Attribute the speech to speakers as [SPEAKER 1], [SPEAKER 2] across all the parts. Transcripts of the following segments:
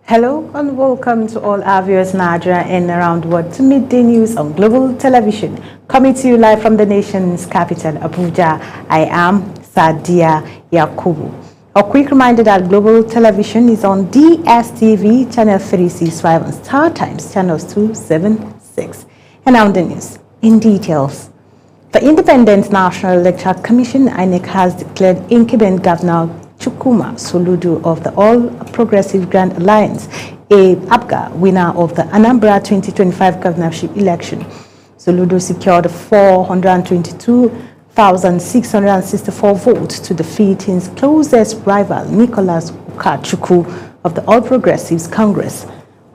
[SPEAKER 1] Hello and welcome to all our viewers in Nigeria and around the world to Midday News on Global Television. Coming to you live from the nation's capital, Abuja. I am Sadia Yakubu. A quick reminder that Global Television is on DSTV channel 365 and Star Times channels 276. And now the news in details. The Independent National Electoral Commission, INEC, has declared incumbent Governor Chukwuma Soludo of the All Progressive Grand Alliance, APGA, winner of the Anambra 2025 governorship election. Soludo secured 422,664 votes to defeat his closest rival, Nicholas Ukachukwu of the All Progressives Congress,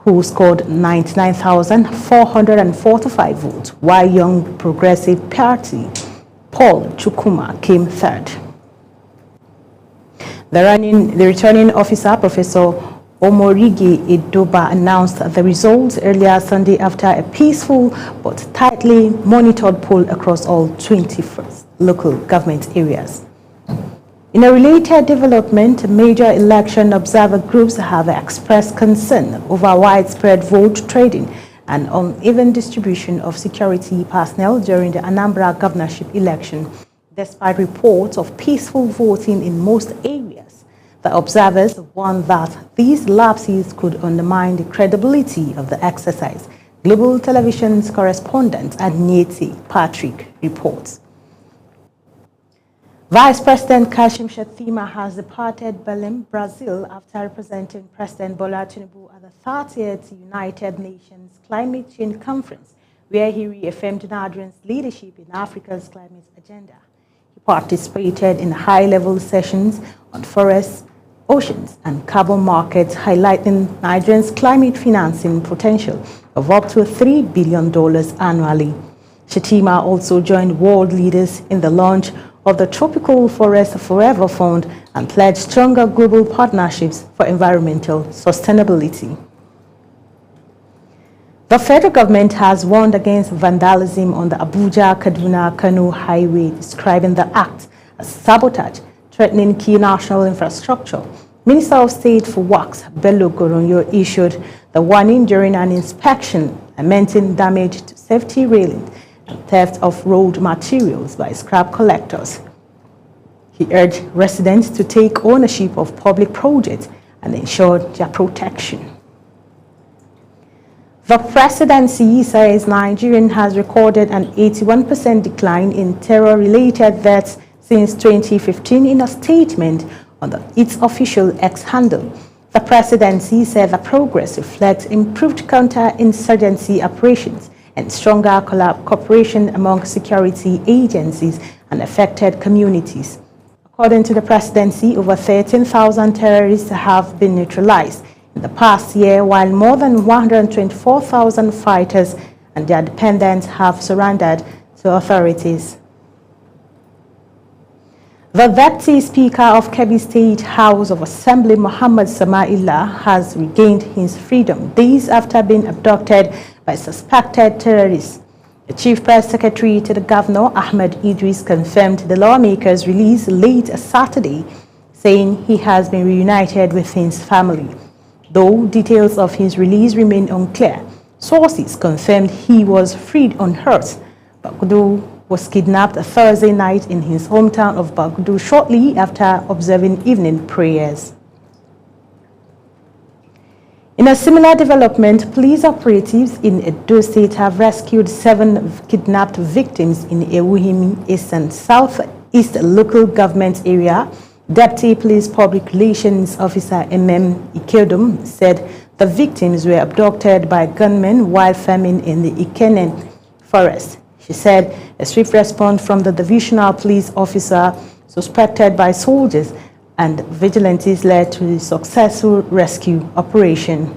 [SPEAKER 1] who scored 99,445 votes, while Young Progressive Party Paul Chukwuma came third. The returning officer, Professor Omorige Edoba, announced the results earlier Sunday after a peaceful but tightly monitored poll across all 21st local government areas. In a related development, major election observer groups have expressed concern over widespread vote trading and uneven distribution of security personnel during the Anambra governorship election. Despite reports of peaceful voting in most areas, the observers warned that these lapses could undermine the credibility of the exercise. Global Television's correspondent Agnete Patrick reports. Vice President Kashim Shettima has departed Belém, Brazil, after representing President Bola Tinubu at the 30th United Nations Climate Change Conference, where he reaffirmed Nigeria's leadership in Africa's climate agenda. He participated in high-level sessions on forests, oceans, and carbon markets, highlighting Nigeria's climate financing potential of up to $3 billion annually. Shettima also joined world leaders in the launch of the Tropical Forest Forever Fund and pledged stronger global partnerships for environmental sustainability. The federal government has warned against vandalism on the Abuja-Kaduna-Kano highway, describing the act as sabotage, threatening key national infrastructure. Minister of State for Works, Bello Goronyo, issued the warning during an inspection, lamenting damage to safety railings and theft of road materials by scrap collectors. He urged residents to take ownership of public projects and ensure their protection. The presidency says Nigeria has recorded an 81% decline in terror-related deaths since 2015 in a statement on its official X handle. The presidency said the progress reflects improved counter-insurgency operations and stronger cooperation among security agencies and affected communities. According to the presidency, over 13,000 terrorists have been neutralized in the past year, while more than 124,000 fighters and their dependents have surrendered to authorities. The Deputy Speaker of Kebbi State House of Assembly, Muhammad Samaila, has regained his freedom days after being abducted by suspected terrorists. The Chief Press Secretary to the Governor, Ahmed Idris, confirmed the lawmaker's release late Saturday, saying he has been reunited with his family. Though details of his release remain unclear, sources confirmed he was freed unhurt. Bagudu was kidnapped Thursday night in his hometown of Bagudu shortly after observing evening prayers. In a similar development, police operatives in Edo State have rescued 7 kidnapped victims in Ewuhimi East and Southeast local government area. Deputy Police Public Relations Officer MM Ikedum said the victims were abducted by gunmen while farming in the Ikenen forest. She said a swift response from the divisional police officer suspected by soldiers and vigilantes led to the successful rescue operation.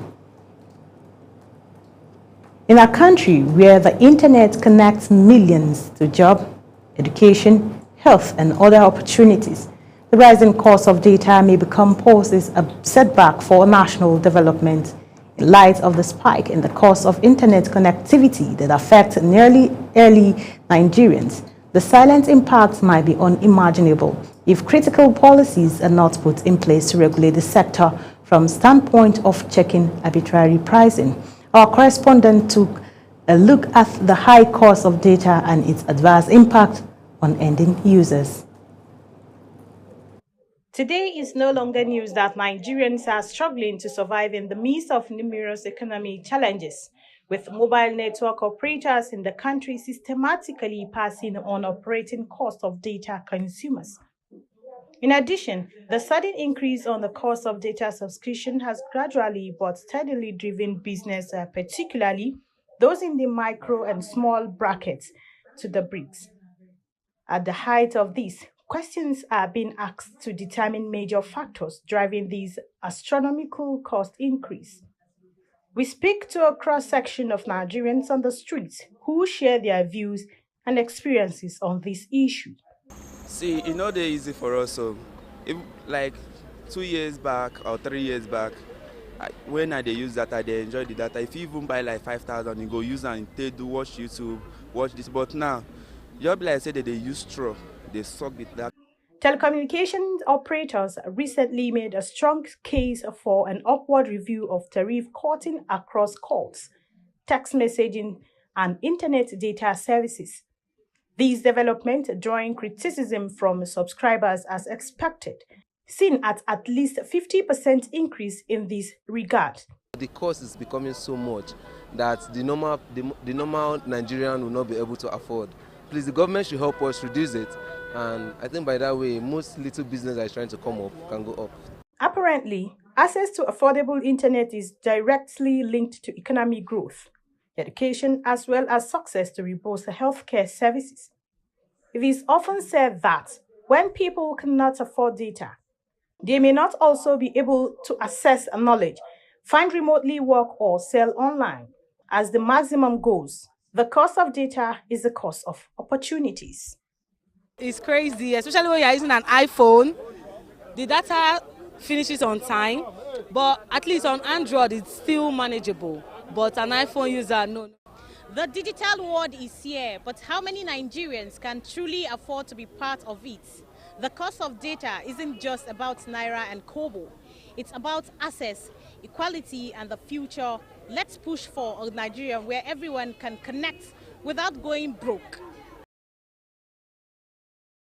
[SPEAKER 1] In a country where the internet connects millions to job, education, health, and other opportunities, the rising cost of data may become poses a setback for national development. In light of the spike in the cost of internet connectivity that affects nearly early Nigerians, the silent impacts might be unimaginable if critical policies are not put in place to regulate the sector from standpoint of checking arbitrary pricing. Our correspondent took a look at the high cost of data and its adverse impact on ending users. Today is no longer news that Nigerians are struggling to survive in the midst of numerous economic challenges, with mobile network operators in the country systematically passing on operating cost of data consumers. In addition, the sudden increase on the cost of data subscription has gradually but steadily driven business, particularly those in the micro and small brackets, to the bricks. At the height of this, questions are being asked to determine major factors driving this astronomical cost increase. We speak to a cross-section of Nigerians on the streets who share their views and experiences on this issue.
[SPEAKER 2] See, it's not easy for us. So, if like 2 years back or 3 years back, when I use data, they enjoy the data. If you even buy like 5,000, you go use and they do watch YouTube, watch this. But now, just like I said that they use straw, they suck the data.
[SPEAKER 1] Telecommunications operators recently made a strong case for an upward review of tariff cutting across calls, text messaging, and internet data services. These developments drawing criticism from subscribers as expected, seen at least 50% increase in this regard.
[SPEAKER 3] The cost is becoming so much that the normal Nigerian will not be able to afford. Please, the government should help us reduce it, and I think by that way, most little business that is trying to come up can go up.
[SPEAKER 1] Apparently, access to affordable internet is directly linked to economic growth, education, as well as success to robust healthcare services. It is often said that when people cannot afford data, they may not also be able to access knowledge, find remotely work, or sell online. As the maximum goes, the cost of data is the cost of opportunities.
[SPEAKER 4] It's crazy, especially when you're using an iPhone. The data finishes on time, but at least on Android it's still manageable. But an iPhone user, no.
[SPEAKER 5] The digital world is here, but how many Nigerians can truly afford to be part of it? The cost of data isn't just about Naira and Kobo. It's about access, equality, and the future. Let's push for a Nigeria where everyone can connect without going broke.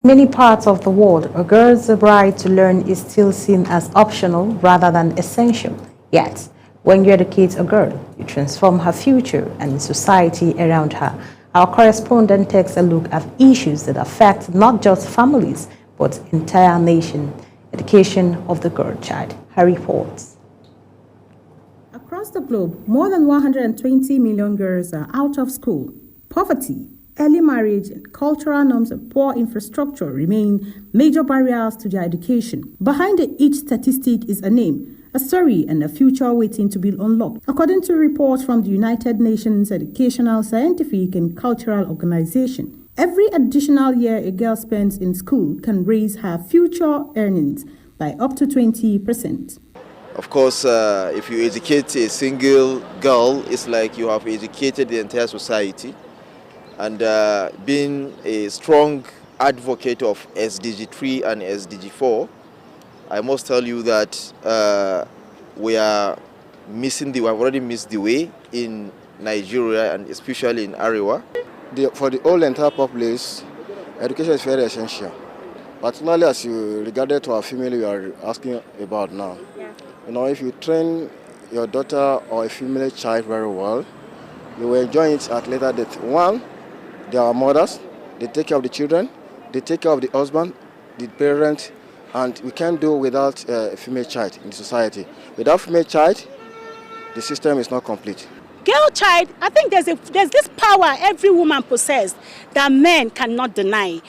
[SPEAKER 1] In many parts of the world, a girl's right to learn is still seen as optional rather than essential. Yet, when you educate a girl, you transform her future and the society around her. Our correspondent takes a look at issues that affect not just families, but entire nation. Education of the girl child. Her reports. Across the globe, more than 120 million girls are out of school. Poverty, early marriage, and cultural norms and poor infrastructure remain major barriers to their education. Behind each statistic is a name, a story, and a future waiting to be unlocked. According to reports from the United Nations Educational, Scientific, and Cultural Organization, every additional year a girl spends in school can raise her future earnings by up to 20%.
[SPEAKER 6] Of course, if you educate a single girl, it's like you have educated the entire society. And being a strong advocate of SDG 3 and SDG 4, I must tell you that we have already missed the way in Nigeria and especially in Arewa.
[SPEAKER 7] For the whole entire populace, education is very essential. Particularly as you regarded to our female you are asking about now. Yeah. You know, if you train your daughter or a female child very well, you will enjoy it at later date. One, they are mothers, they take care of the children, they take care of the husband, the parent, and we can't do without a female child in society. Without female child, the system is not complete.
[SPEAKER 8] Girl child, I think there's this power every woman possesses that men cannot deny.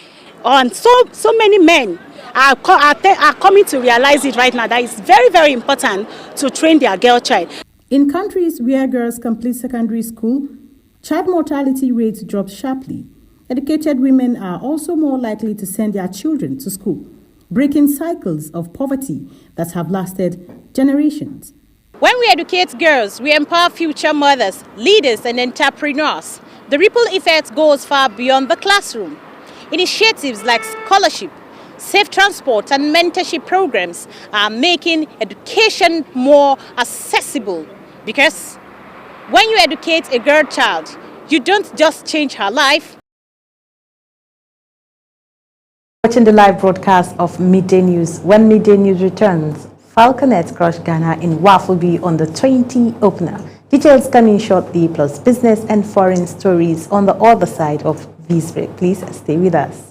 [SPEAKER 8] And so many men are coming to realize it right now that it's very, very important to train their girl child.
[SPEAKER 1] In countries where girls complete secondary school, child mortality rates drop sharply. Educated women are also more likely to send their children to school, breaking cycles of poverty that have lasted generations.
[SPEAKER 5] When we educate girls, we empower future mothers, leaders, and entrepreneurs. The ripple effect goes far beyond the classroom. Initiatives like scholarship, Safe transport and mentorship programs are making education more accessible, because when you educate a girl child, you don't just change her life.
[SPEAKER 1] Watching the live broadcast of Midday News. When Midday News returns, Falconet crush Ghana in Wafulbi on the 20 opener. Details coming shortly, plus business and foreign stories on the other side of this break. Please stay with us.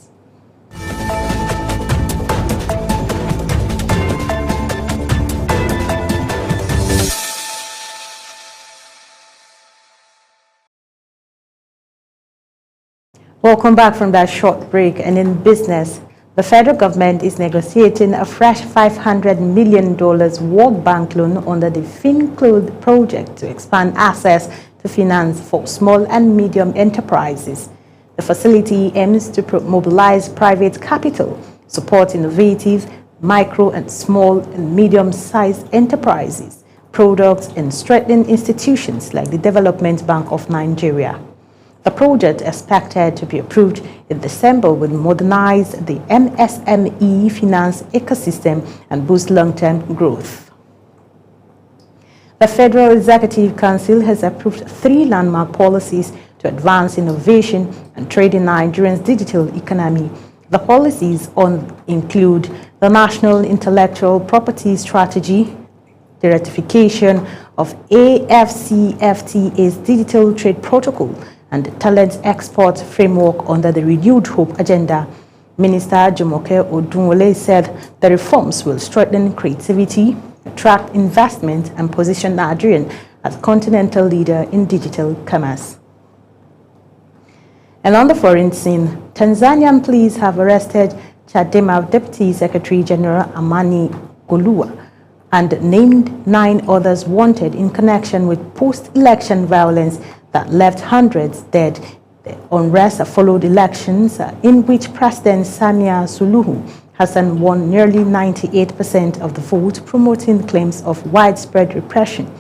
[SPEAKER 1] Welcome back from that short break. And in business, the federal government is negotiating a fresh $500 million World Bank loan under the FinCloud project to expand access to finance for small and medium enterprises. The facility aims to mobilize private capital, support innovative, micro and small and medium-sized enterprises, products, and strengthen institutions like the Development Bank of Nigeria. The project, expected to be approved in December, will modernize the MSME finance ecosystem and boost long-term growth. The Federal Executive Council has approved 3 landmark policies to advance innovation and trade in Nigeria's digital economy. The policies include the National Intellectual Property Strategy, the ratification of AFCFTA's Digital Trade Protocol, and the Talent Export Framework under the Renewed Hope Agenda. Minister Jumoke Odunwole said the reforms will strengthen creativity, attract investment, and position Nigeria as a continental leader in digital commerce. And on the foreign scene, Tanzanian police have arrested Chadema Deputy Secretary General Amani Golua and named 9 others wanted in connection with post-election violence that left hundreds dead. The unrest followed elections in which President Samia Suluhu Hassan won nearly 98% of the vote, promoting claims of widespread repression.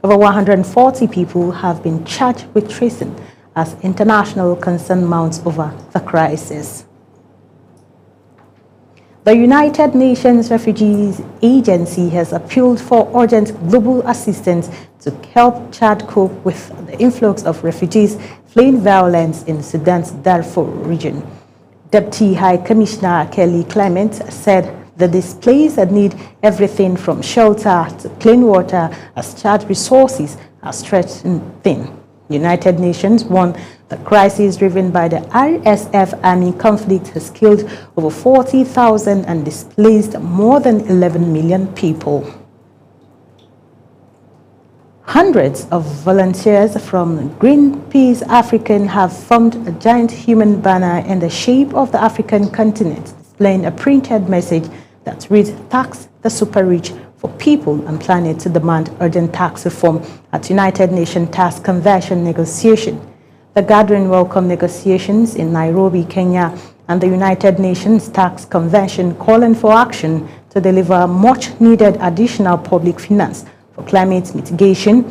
[SPEAKER 1] Over 140 people have been charged with treason as international concern mounts over the crisis. The United Nations Refugees Agency has appealed for urgent global assistance to help Chad cope with the influx of refugees fleeing violence in Sudan's Darfur region. Deputy High Commissioner Kelly Clement said the displaced need everything from shelter to clean water as Chad resources are stretched thin. United Nations warned the crisis driven by the RSF army conflict has killed over 40,000 and displaced more than 11 million people. Hundreds of volunteers from Greenpeace African have formed a giant human banner in the shape of the African continent, displaying a printed message that reads, "Tax the super rich for people and planet to demand urgent tax reform at United Nations Tax Convention negotiation." The gathering welcomed negotiations in Nairobi, Kenya, and the United Nations Tax Convention calling for action to deliver much-needed additional public finance for climate mitigation,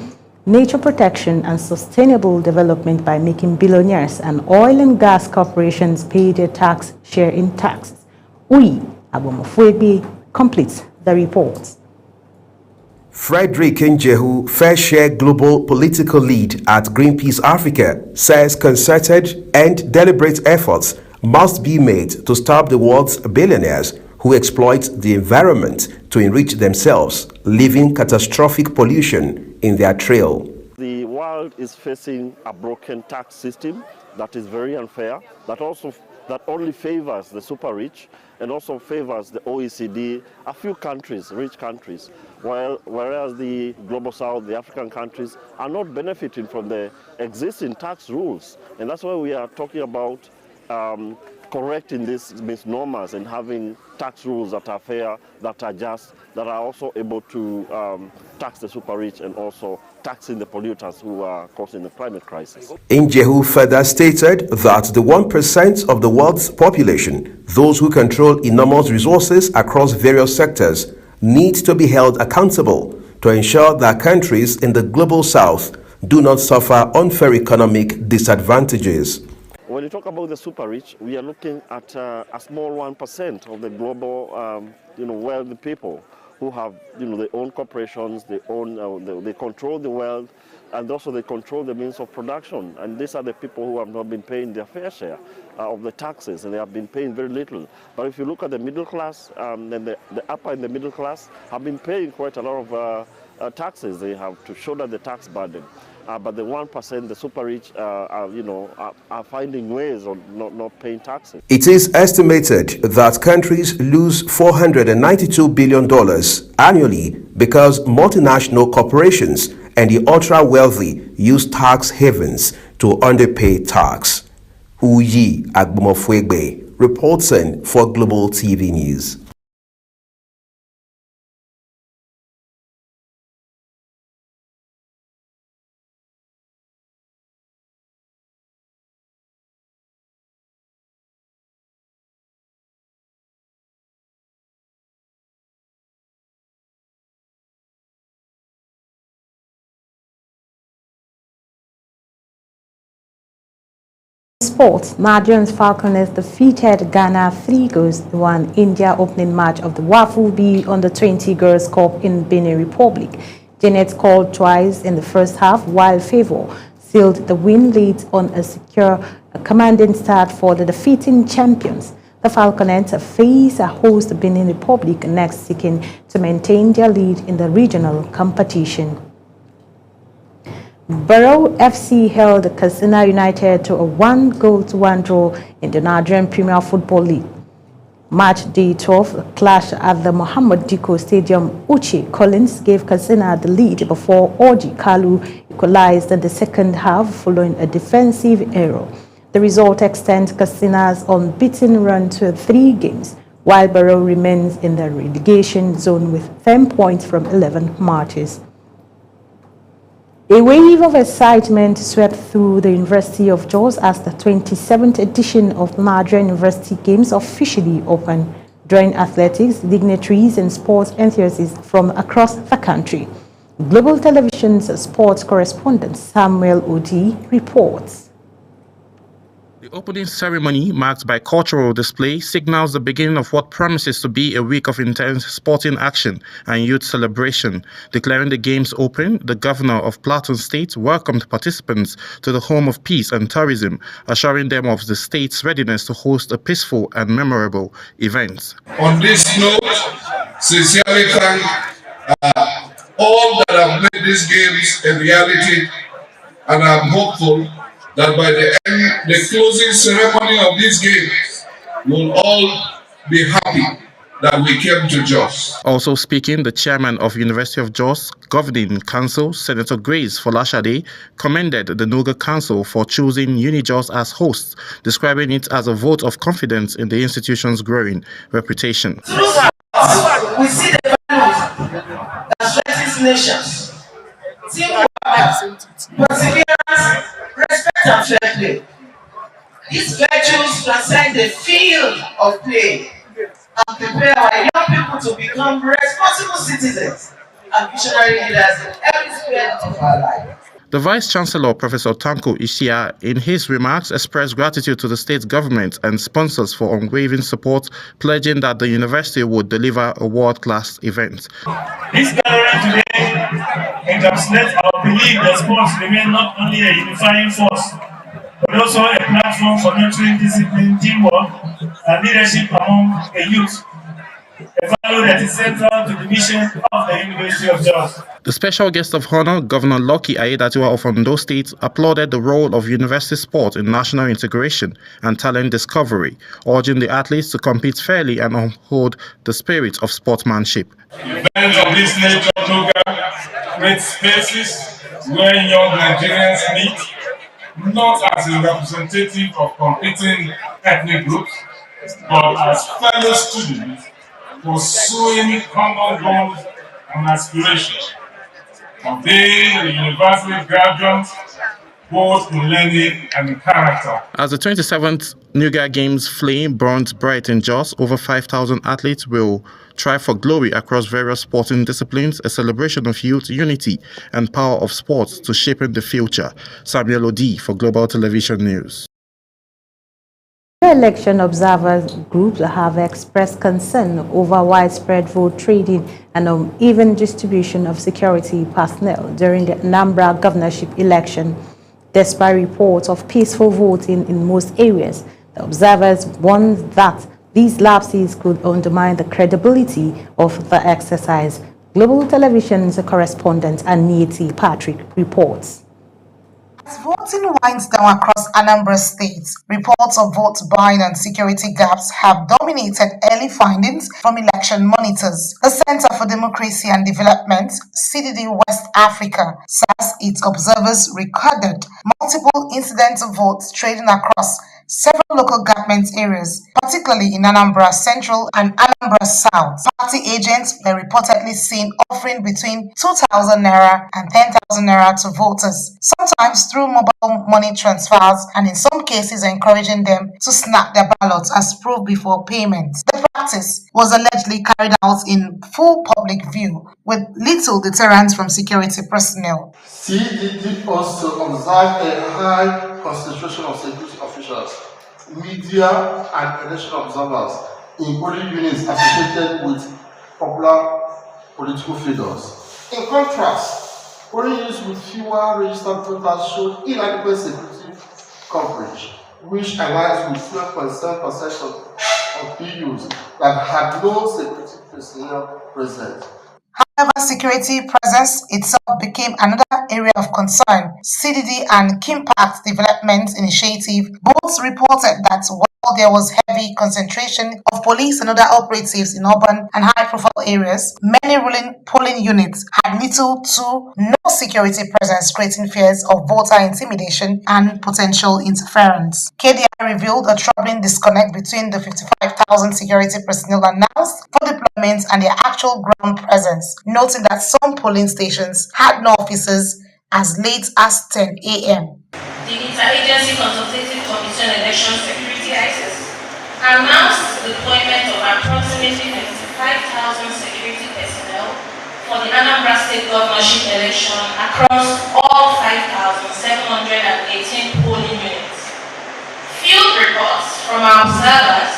[SPEAKER 1] nature protection, and sustainable development by making billionaires and oil and gas corporations pay their tax share in taxes. Uyi Abomofwebe completes the report.
[SPEAKER 9] Frederick Njehu, Fair Share Global Political Lead at Greenpeace Africa, says concerted and deliberate efforts must be made to stop the world's billionaires who exploit the environment to enrich themselves, leaving catastrophic pollution in their trail.
[SPEAKER 10] The world is facing a broken tax system that is very unfair, that only favors the super rich and also favors the OECD, a few countries, rich countries, whereas the global south, the African countries, are not benefiting from the existing tax rules. And that's why we are talking about correcting these misnomers and having tax rules that are fair, that are just, that are also able to tax the super rich and also taxing the polluters who are causing the climate crisis.
[SPEAKER 9] Njehu further stated that the 1% of the world's population, those who control enormous resources across various sectors, need to be held accountable to ensure that countries in the global south do not suffer unfair economic disadvantages.
[SPEAKER 10] when you talk about the super rich, we are looking at a small 1% of the global, wealthy people who have, they own corporations, they own, they control the wealth, and also they control the means of production. And these are the people who have not been paying their fair share of the taxes, and they have been paying very little. But if you look at the middle class, then the upper and the middle class have been paying quite a lot of taxes. They have to shoulder the tax burden. But the 1%, the super rich, are finding ways of not paying taxes.
[SPEAKER 9] It is estimated that countries lose $492 billion annually because multinational corporations and the ultra-wealthy use tax havens to underpay tax. Uyi Agbomofwegbe, reporting for Global TV News.
[SPEAKER 1] Sports, Nigerians Falconers defeated Ghana 3 goals to 1 India opening match of the WAFU B Under-20 Girls Cup in Benin Republic. Janet scored twice in the first half, while Favour sealed the win lead on a secure, commanding start for the defeating champions. The Falconers face a host Benin Republic next, seeking to maintain their lead in the regional competition. Barrow FC held Katsina United to a 1-1 draw in the Nigerian Premier Football League. Match day 12 clash at the Mohammed Diko Stadium. Uche Collins gave Katsina the lead before Orji Kalu equalized in the second half following a defensive error. The result extends Katsina's unbeaten run to 3 games, while Barrow remains in the relegation zone with 10 points from 11 matches. A wave of excitement swept through the University of Jos as the 27th edition of the Nigerian University Games officially opened, drawing athletics, dignitaries, and sports enthusiasts from across the country. Global Television's sports correspondent Samuel Odi reports.
[SPEAKER 11] The opening ceremony, marked by cultural display, signals the beginning of what promises to be a week of intense sporting action and youth celebration. Declaring the games open, the governor of Plateau State welcomed participants to the home of peace and tourism, assuring them of the state's readiness to host a peaceful and memorable event.
[SPEAKER 12] On this note, sincerely thank all that have made these games a reality, and I'm hopeful that by the end, the closing ceremony of these games, we'll all be happy that we came to Jos.
[SPEAKER 11] Also speaking, the chairman of University of Jos Governing Council, Senator Grace Folashade, commended the Noga Council for choosing UniJos as host, describing it as a vote of confidence in the institution's growing reputation.
[SPEAKER 13] We see the values that strengthens nations. Teamwork, perseverance, respect and fair play. These virtues transcend the field of play and prepare our young people to become responsible citizens and visionary leaders in every sphere of our life.
[SPEAKER 11] The Vice-Chancellor, Professor Tanko Ishia, in his remarks expressed gratitude to the state government and sponsors for unwavering support, pledging that the university would deliver a world-class event.
[SPEAKER 14] This gathering today encapsulates our belief that sports remain not only a unifying force, but also a platform for nurturing discipline, teamwork, and leadership among the youth, a value that is central to the mission of the University of Jos.
[SPEAKER 11] The special guest of honor, Governor Lucky Aiyedatiwa of Ondo State, applauded the role of university sport in national integration and talent discovery, urging the athletes to compete fairly and uphold the spirit of sportsmanship.
[SPEAKER 12] Events of this nature create spaces where young Nigerians meet, not as a representative of competing ethnic groups, but as fellow students pursuing common goals and aspirations. They, the university graduates, both in learning and in character.
[SPEAKER 11] As the 27th Nuga Games flame burns bright in Jos, over 5,000 athletes will try for glory across various sporting disciplines, a celebration of youth unity and power of sports to shape the future. Samuel Odi for Global Television News.
[SPEAKER 1] Election observers groups have expressed concern over widespread vote trading and uneven distribution of security personnel during the Anambra governorship election. Despite reports of peaceful voting in most areas, the observers warn that these lapses could undermine the credibility of the exercise. Global Television's correspondent Aniti Patrick reports.
[SPEAKER 15] As voting winds down across Anambra State, reports of vote buying and security gaps have dominated early findings from election monitors. The Center for Democracy and Development, CDD West Africa, says its observers recorded multiple incidents of votes trading across several local government areas, particularly in Anambra Central and Anambra South. Party agents were reportedly seen offering between 2,000 naira and 10,000 naira to voters, sometimes through mobile money transfers and in some cases encouraging them to snap their ballots as proof before payment. The practice was allegedly carried out in full public view with little deterrence from security personnel.
[SPEAKER 16] CDD also observed a high concentration of security officials, media and election observers in polling units associated with popular political figures. In contrast, polling units with fewer registered voters showed inadequate security coverage, which aligns with 12.7% of PUs that had no security personnel present.
[SPEAKER 15] However, security presence itself became another area of concern. CDD and Kimpact Development Initiative both reported that while there was heavy concentration of police and other operatives in urban and high-profile areas, many ruling polling units had little to no security presence, creating fears of voter intimidation and potential interference. KDI revealed a troubling disconnect between the 55,000 security personnel announced for deployment and their actual ground presence, noting that some polling stations had no officers as late as 10 a.m.
[SPEAKER 17] The Interagency Consultative Commission on Election Security ISIS announced the deployment of approximately 55,000 security personnel for the Anambra State governorship election across all 5,718 polling units. Field reports from our observers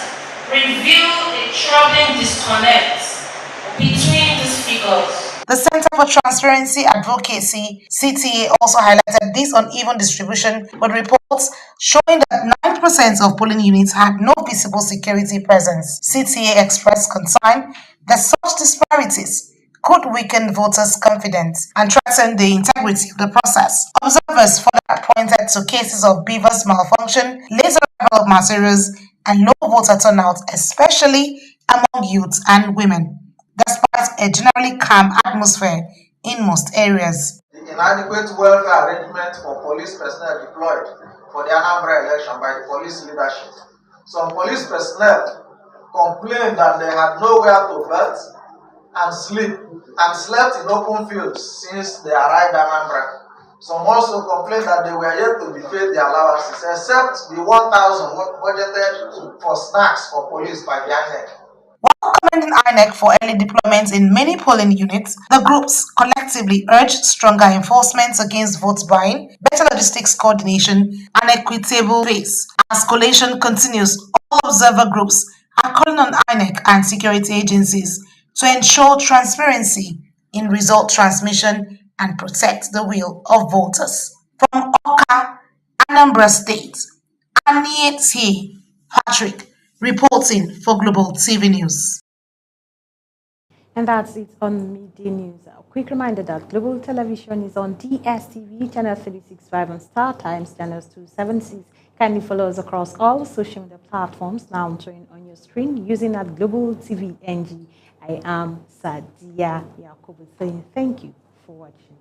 [SPEAKER 17] reveal a troubling disconnect between these figures.
[SPEAKER 15] The Center for Transparency Advocacy, CTA, also highlighted this uneven distribution with reports showing that 9% of polling units had no visible security presence. CTA expressed concern that such disparities could weaken voters' confidence and threaten the integrity of the process. Observers further pointed to cases of beavers malfunction, later arrival of materials, and low voter turnout, especially among youth and women, despite a generally calm atmosphere in most areas.
[SPEAKER 13] The inadequate welfare arrangement for police personnel deployed for the Anambra election by the police leadership. Some police personnel complained that they had nowhere to bathe and slept in open fields since they arrived at Anambra. Some also complained that they were yet to be paid their allowances, except the 1,000 budgeted for snacks for police by the INEC.
[SPEAKER 15] While commending INEC for early deployments in many polling units, the groups collectively urged stronger enforcement against vote buying, better logistics coordination, and equitable pace. As collation continues, all observer groups are calling on INEC and security agencies to ensure transparency in result transmission and protect the will of voters. From Oka, Anambra State, Aniti Patrick reporting for Global TV News.
[SPEAKER 1] And that's it on Midday News. A quick reminder that Global Television is on DSTV, channel 365 and Star Times, channels 276. Kindly follow us across all social media platforms now showing on your screen using at Global TV NG. I am Sadia Yakubu saying thank you for watching.